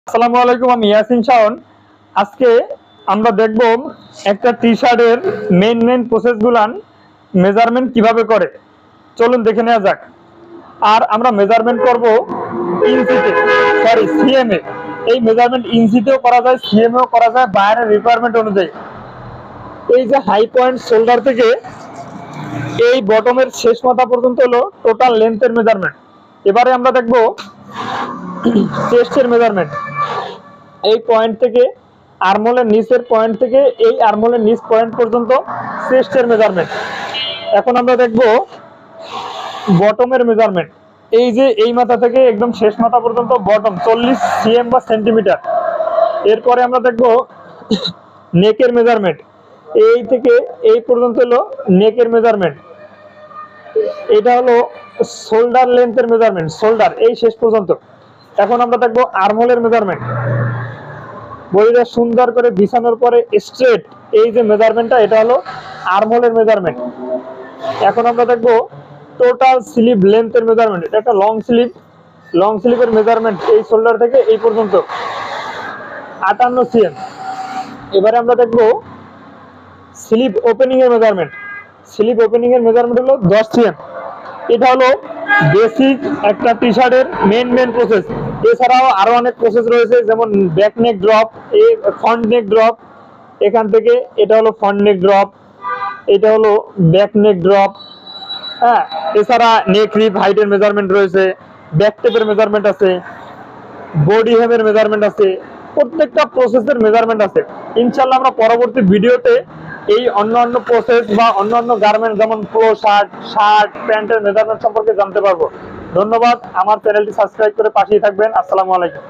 আসসালামু আলাইকুম, আমি ইয়াসিন শাওন। আজকে আমরা দেখব একটা টি শার্টের মেইন প্রসেসগুলান মেজারমেন্ট কিভাবে করে। চলুন দেখে নেওয়া যাক। আর আমরা মেজারমেন্ট করব ইঞ্চিতে, সরি সিএম এ। এই মেজারমেন্ট ইঞ্চিতেও করা যায়, সিএম এও করা যায়, বাইরের রিকোয়ারমেন্ট অনুযায়ী। এই যে হাই পয়েন্ট শোল্ডার থেকে এই বটমের শেষ মাথা পর্যন্ত হলো টোটাল লেন্থের মেজারমেন্ট। এবারে আমরা দেখব চেস্টের মেজারমেন্ট। এই পয়েন্ট থেকে আর্মহোলের নিচের পয়েন্ট থেকে এই আর্মহোলের নিচ পয়েন্ট পর্যন্ত চেস্টের মেজারমেন্ট। এখন আমরা দেখব বটমের মেজারমেন্ট। এই যে এই মাথা থেকে একদম শেষ মাথা পর্যন্ত বটম 40 সিএম বা সেন্টিমিটার। এরপরে আমরা দেখব নেকের মেজারমেন্ট। এই থেকে এই পর্যন্ত হলো নেকের মেজারমেন্ট। এটা হলো শোল্ডার লেন্থের মেজারমেন্ট, শোল্ডার এই শেষ পর্যন্ত। এখন আমরা দেখব আর্মহোলের মেজারমেন্ট। বডিটা সুন্দর করে বিছানোর পরে স্ট্রেট এই যে মেজারমেন্টটা, এটা হলো আর্মহোলের মেজারমেন্ট। এখন আমরা দেখব টোটাল স্লিভ লেন্থের মেজারমেন্ট। এটা একটা লং স্লিভের মেজারমেন্ট এই শোল্ডার থেকে এই পর্যন্ত 58 সিএম। এবারে আমরা দেখব স্লিভ ওপেনিং এর মেজারমেন্ট। স্লিভ ওপেনিং এর মেজারমেন্ট হলো 10 সিএম। এটা হলো বেসিক একটা টি শার্টের মেন প্রসেস। এছাড়াও আরো অনেক প্রসেস রয়েছে, যেমন ব্যাক নেক ড্রপ, এই ফ্রন্ট নেক ড্রপ। এখান থেকে এটা হলো ফ্রন্ট নেক ড্রপ, এটা হলো ব্যাক নেক ড্রপ। হ্যাঁ, এছাড়া নেক রিপ হাইটের মেজারমেন্ট রয়েছে, ব্যাক টেপের মেজারমেন্ট আছে, বডি হেমের মেজারমেন্ট আছে, প্রত্যেকটা প্রসেসের মেজারমেন্ট আছে। ইনশাআল্লাহ আমরা পরবর্তী ভিডিওতে এই অন্যান্য প্রসেস বা অন্যান্য গার্মেন্ট যেমন পোলো শার্ট প্যান্টের মেজারমেন্ট সম্পর্কে জানতে পারবো। ধন্যবাদ। আমার চ্যানেলটি সাবস্ক্রাইব করে পাশেই থাকবেন। আসসালামু আলাইকুম।